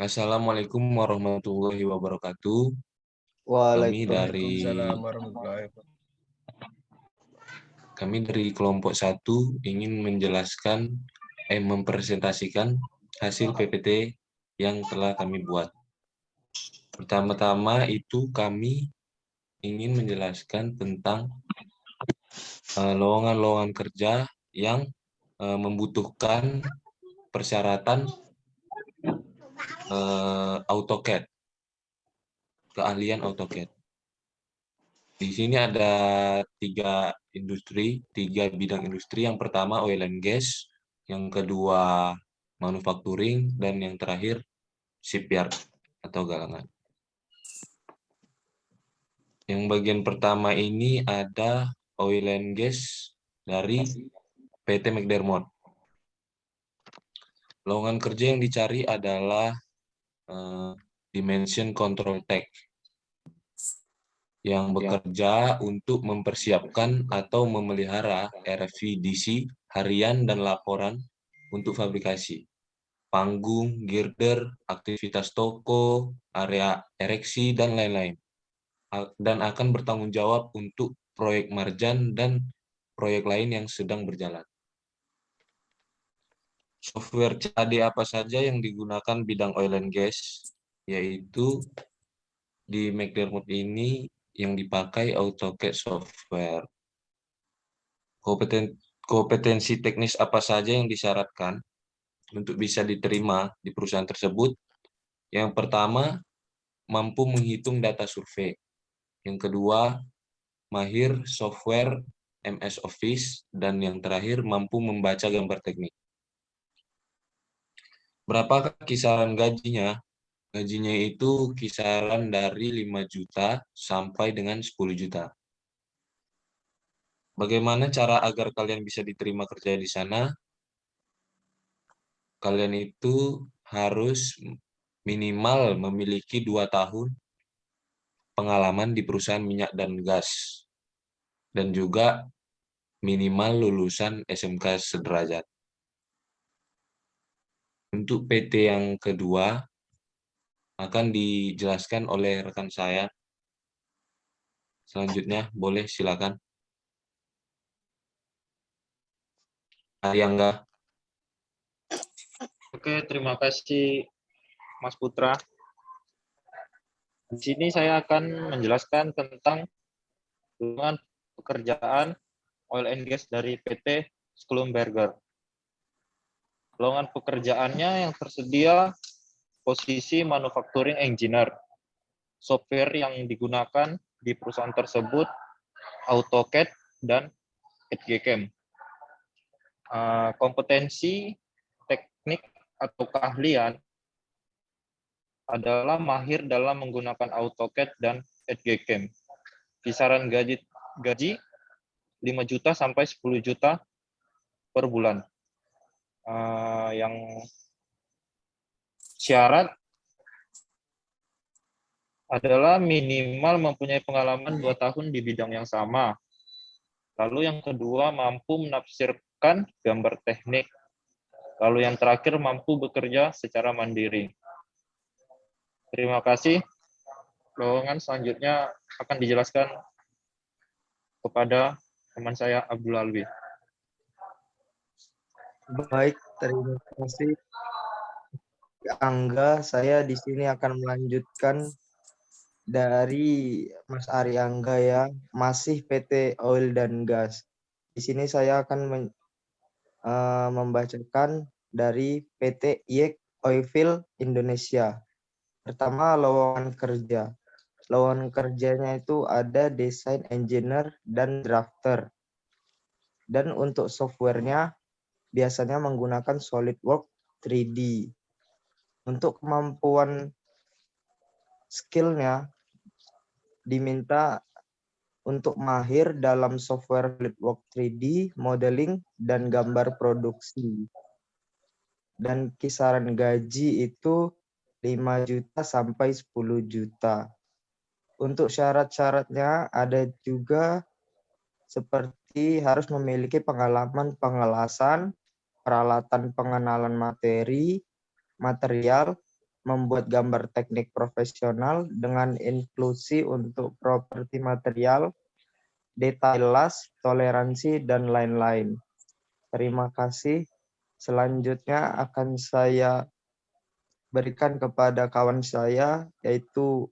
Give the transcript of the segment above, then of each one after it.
Assalamualaikum warahmatullahi wabarakatuh. Kami dari Waalaikumsalam warahmatullahi wabarakatuh. kami dari kelompok satu ingin mempresentasikan hasil PPT yang telah kami buat. Pertama-tama itu kami ingin menjelaskan tentang lowongan-lowongan kerja yang membutuhkan persyaratan AutoCAD, keahlian AutoCAD. Di sini ada tiga bidang industri. Yang pertama oil and gas, yang kedua manufacturing, dan yang terakhir shipyard atau galangan. Yang bagian pertama ini ada oil and gas dari PT McDermott. Lowongan kerja yang dicari adalah Dimension Control Tech yang bekerja untuk mempersiapkan atau memelihara RFIDC harian dan laporan untuk fabrikasi, panggung, girder, aktivitas toko, area ereksi, dan lain-lain. Dan akan bertanggung jawab untuk proyek marjan dan proyek lain yang sedang berjalan. Software CAD apa saja yang digunakan bidang oil and gas, yaitu di McDermott ini yang dipakai AutoCAD software. Kompetensi teknis apa saja yang disyaratkan untuk bisa diterima di perusahaan tersebut? Yang pertama, mampu menghitung data survei. Yang kedua, mahir software MS Office. Dan yang terakhir, mampu membaca gambar teknik. Berapakah kisaran gajinya? Gajinya itu kisaran dari 5 juta sampai dengan 10 juta. Bagaimana cara agar kalian bisa diterima kerja di sana? Kalian itu harus minimal memiliki 2 tahun pengalaman di perusahaan minyak dan gas. Dan juga minimal lulusan SMK sederajat. Untuk PT yang kedua akan dijelaskan oleh rekan saya. Selanjutnya, boleh silakan. Ariangga. Oke, terima kasih Mas Putra. Di sini saya akan menjelaskan tentang lowongan pekerjaan oil and gas dari PT Schlumberger. Lowongan pekerjaannya yang tersedia posisi manufacturing engineer. Software yang digunakan di perusahaan tersebut AutoCAD dan EdgeCam. Kompetensi teknik atau keahlian adalah mahir dalam menggunakan AutoCAD dan EdgeCam. Kisaran gaji 5 juta sampai 10 juta per bulan. Yang syarat adalah minimal mempunyai pengalaman 2 tahun di bidang yang sama. Lalu yang kedua, mampu menafsirkan gambar teknik. Lalu yang terakhir, mampu bekerja secara mandiri. Terima kasih. Lowongan selanjutnya akan dijelaskan kepada teman saya Abdul Alwi. Baik, terima kasih Angga. Saya di sini akan melanjutkan dari Mas Ari Angga ya, masih PT Oil dan Gas. Di sini saya akan membacakan dari PT IEK Oilfield Indonesia. Pertama, lowongan kerja. Lowongan kerjanya itu ada desain engineer dan drafter. Dan untuk softwarenya biasanya menggunakan SolidWorks 3D. Untuk kemampuan skillnya diminta untuk mahir dalam software SolidWorks 3D, modeling, dan gambar produksi. Dan kisaran gaji itu 5 juta sampai 10 juta. Untuk syarat-syaratnya ada juga seperti harus memiliki pengalaman pengelasan, peralatan pengenalan materi, material, membuat gambar teknik profesional dengan inklusi untuk properti material, detail las, toleransi, dan lain-lain. Terima kasih. Selanjutnya akan saya berikan kepada kawan saya, yaitu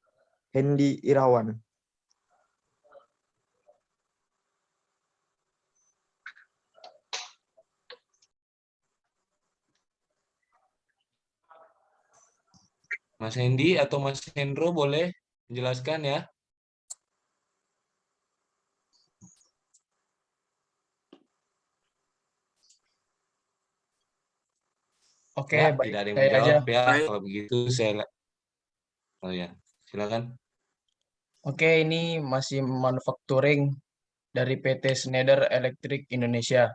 Hendy Irawan. Mas Hendy atau Mas Hendro boleh menjelaskan ya? Oke, Ya, baik. tidak ada yang Saya aja. menjawab ya. Baik. Kalau begitu oh ya, silakan. Oke, ini masih manufacturing dari PT Schneider Electric Indonesia.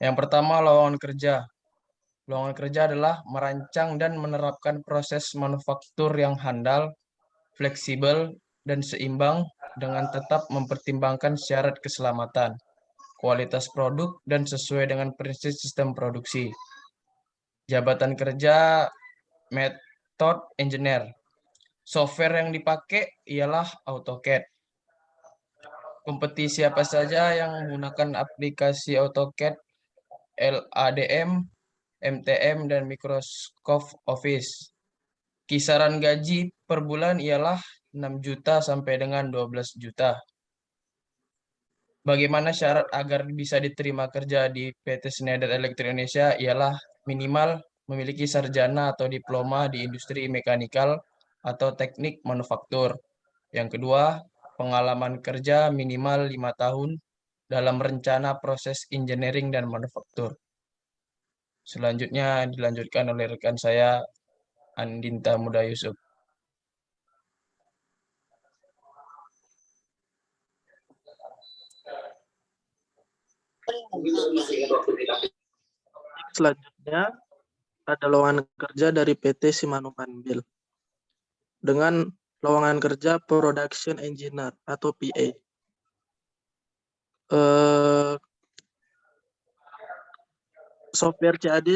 Yang pertama, lowongan kerja. Lowongan kerja adalah merancang dan menerapkan proses manufaktur yang handal, fleksibel, dan seimbang dengan tetap mempertimbangkan syarat keselamatan, kualitas produk, dan sesuai dengan prinsip sistem produksi. Jabatan kerja method engineer. Software yang dipakai ialah AutoCAD. Kompetisi apa saja yang menggunakan aplikasi AutoCAD, LADM, MTM, dan Microsoft Office. Kisaran gaji per bulan ialah 6 juta sampai dengan 12 juta. Bagaimana syarat agar bisa diterima kerja di PT Schneider Electric Indonesia ialah minimal memiliki sarjana atau diploma di industri mekanikal atau teknik manufaktur. Yang kedua, pengalaman kerja minimal 5 tahun dalam rencana proses engineering dan manufaktur. Selanjutnya dilanjutkan oleh rekan saya, Andinta Muda Yusuf. Selanjutnya ada lowongan kerja dari PT Simanukan Bil dengan lowongan kerja Production Engineer atau PA. Software CAD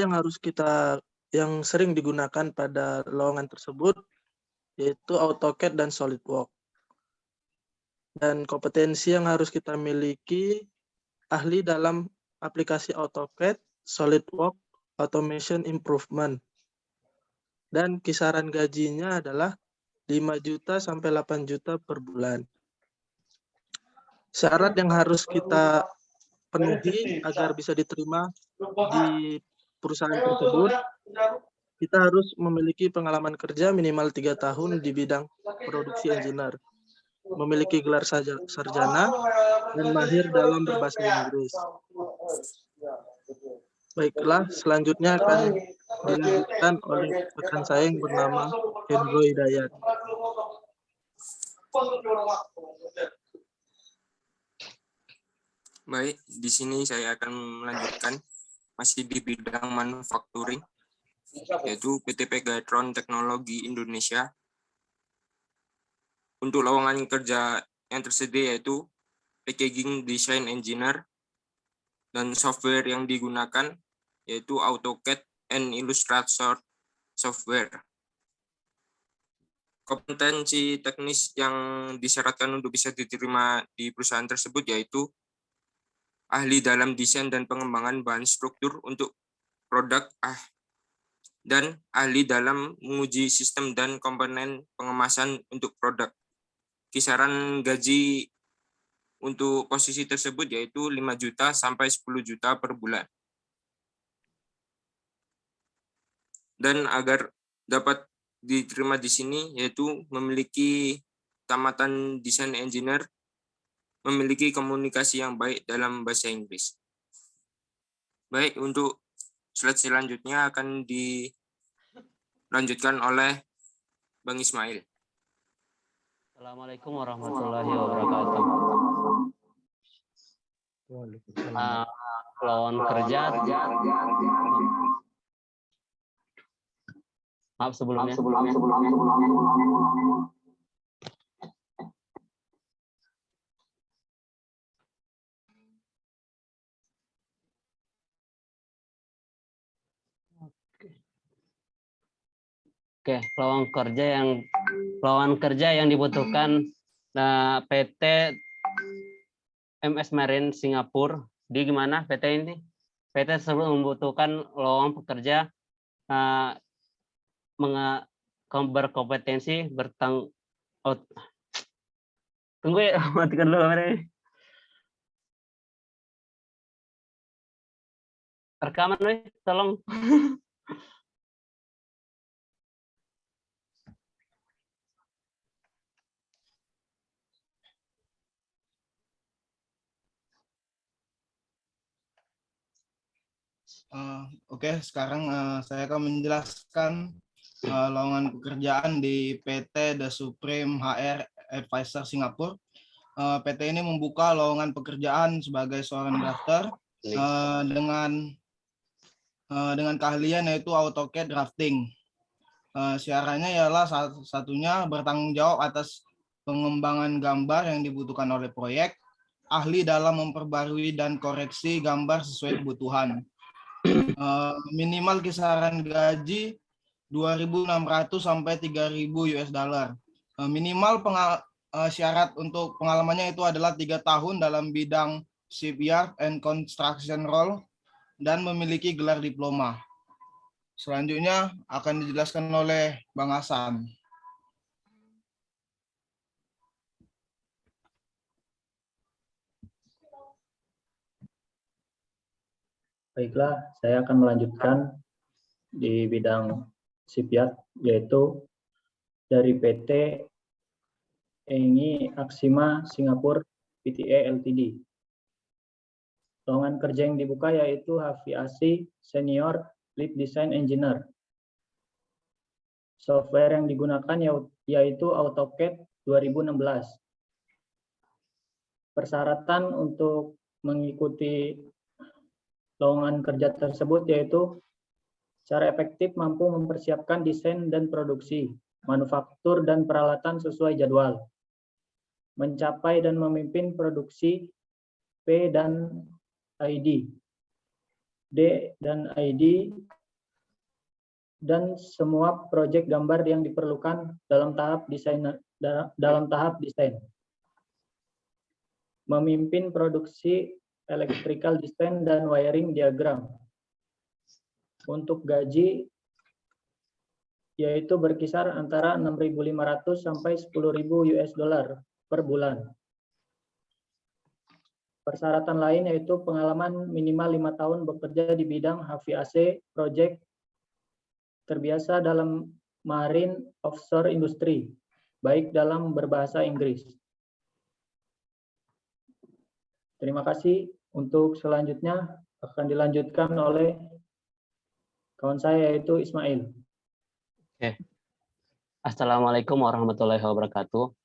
yang sering digunakan pada lowongan tersebut yaitu AutoCAD dan SolidWorks. Dan kompetensi yang harus kita miliki ahli dalam aplikasi AutoCAD, SolidWorks, Automation Improvement. Dan kisaran gajinya adalah 5 juta sampai 8 juta per bulan. Syarat yang harus kita penuhi agar bisa diterima di perusahaan tersebut, kita harus memiliki pengalaman kerja minimal 3 tahun di bidang produksi engineer, memiliki gelar sarjana, dan mahir dalam berbahasa Inggris. Baiklah, selanjutnya akan dilanjutkan oleh rekan saya yang bernama Hendro Hidayat. Baik, di sini saya akan melanjutkan masih di bidang manufacturing, yaitu PT Pegatron Teknologi Indonesia. Untuk lowongan kerja yang tersedia yaitu Packaging Design Engineer, dan software yang digunakan yaitu AutoCAD and Illustrator software. Kompetensi teknis yang disyaratkan untuk bisa diterima di perusahaan tersebut yaitu ahli dalam desain dan pengembangan bahan struktur untuk produk dan ahli dalam menguji sistem dan komponen pengemasan untuk produk. Kisaran gaji untuk posisi tersebut yaitu 5 juta sampai 10 juta per bulan. Dan agar dapat diterima di sini yaitu memiliki tamatan desain engineer, memiliki komunikasi yang baik dalam bahasa Inggris. Baik, untuk slide selanjutnya akan dilanjutkan oleh Bang Ismail. Assalamualaikum warahmatullahi wabarakatuh. Lowongan kerja. Maaf sebelumnya. Oke, lowongan kerja yang dibutuhkan PT MS Marine Singapura. Di gimana PT ini? PT tersebut membutuhkan lowongan pekerja berkompetensi tunggu ya, matikan dulu ini. Rekaman nih, tolong. Oke, sekarang saya akan menjelaskan lowongan pekerjaan di PT The Supreme HR Advisor Singapura. PT ini membuka lowongan pekerjaan sebagai seorang drafter dengan keahlian yaitu AutoCAD drafting. Syaratnya ialah satunya bertanggung jawab atas pengembangan gambar yang dibutuhkan oleh proyek, ahli dalam memperbarui dan koreksi gambar sesuai kebutuhan. Minimal kisaran gaji 2.600 sampai 3.000 US dollar. Minimal syarat untuk pengalamannya itu adalah 3 tahun dalam bidang shipyard and construction role dan memiliki gelar diploma. Selanjutnya akan dijelaskan oleh Bang Hasan. Baiklah, saya akan melanjutkan di bidang shipyard, yaitu dari PT Engi Aksima Singapura Pte Ltd. Lowongan kerja yang dibuka yaitu HVAC Senior Lead Design Engineer. Software yang digunakan yaitu AutoCAD 2016. Persyaratan untuk mengikuti lowongan kerja tersebut yaitu secara efektif mampu mempersiapkan desain dan produksi, manufaktur dan peralatan sesuai jadwal, mencapai dan memimpin produksi P dan ID, D dan ID, dan semua proyek gambar yang diperlukan dalam tahap desain, memimpin produksi electrical design dan wiring diagram. Untuk gaji yaitu berkisar antara 6.500 sampai 10.000 US dollar per bulan. Persyaratan lain yaitu pengalaman minimal 5 tahun bekerja di bidang HVAC project, terbiasa dalam marine offshore industry, baik dalam berbahasa Inggris. Terima kasih. Untuk selanjutnya akan dilanjutkan oleh kawan saya yaitu Ismail. Oke. Assalamualaikum warahmatullahi wabarakatuh.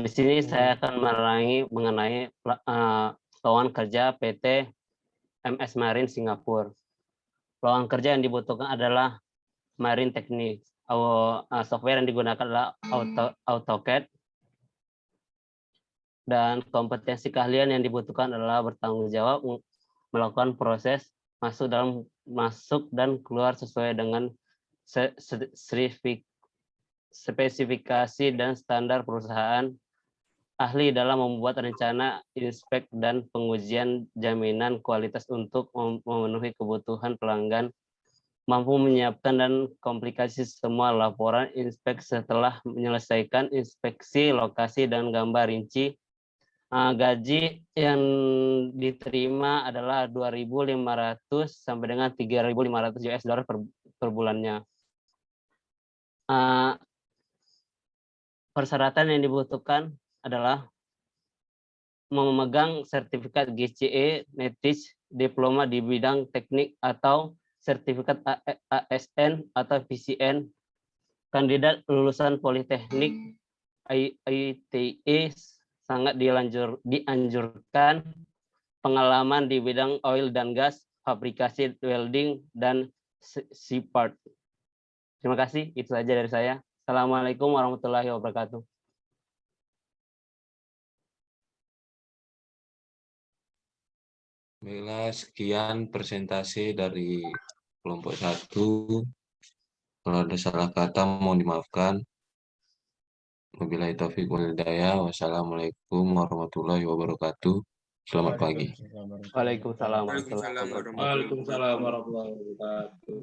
Di sini saya akan menerangi mengenai lowongan kerja PT MS Marine Singapura. Lowongan kerja yang dibutuhkan adalah Marine Technique. Software yang digunakan adalah AutoCAD. Dan kompetensi keahlian yang dibutuhkan adalah bertanggung jawab melakukan proses masuk dan keluar sesuai dengan spesifikasi dan standar perusahaan, ahli dalam membuat rencana inspek dan pengujian jaminan kualitas untuk memenuhi kebutuhan pelanggan, mampu menyiapkan dan komplikasi semua laporan inspek setelah menyelesaikan inspeksi lokasi dan gambar rinci. Gaji yang diterima adalah 2.500 sampai dengan 3.500 US dollar per bulannya. Persyaratan yang dibutuhkan adalah memegang sertifikat GCE, NETIS, diploma di bidang teknik atau sertifikat ASN atau PCN, kandidat lulusan Politeknik, ITE, sangat dianjurkan pengalaman di bidang oil dan gas, fabrikasi welding, dan shipyard. Terima kasih, itu saja dari saya. Assalamualaikum warahmatullahi wabarakatuh. Baiklah, sekian presentasi dari kelompok 1. Kalau ada salah kata mohon dimaafkan. Wabillahi taufiq wal hidayah. Wassalamualaikum warahmatullahi wabarakatuh. Selamat pagi. Waalaikumsalam warahmatullahi Waalaikumsalam wabarakatuh. warahmatullahi wabarakatuh. Waalaikumsalam warahmatullahi wabarakatuh.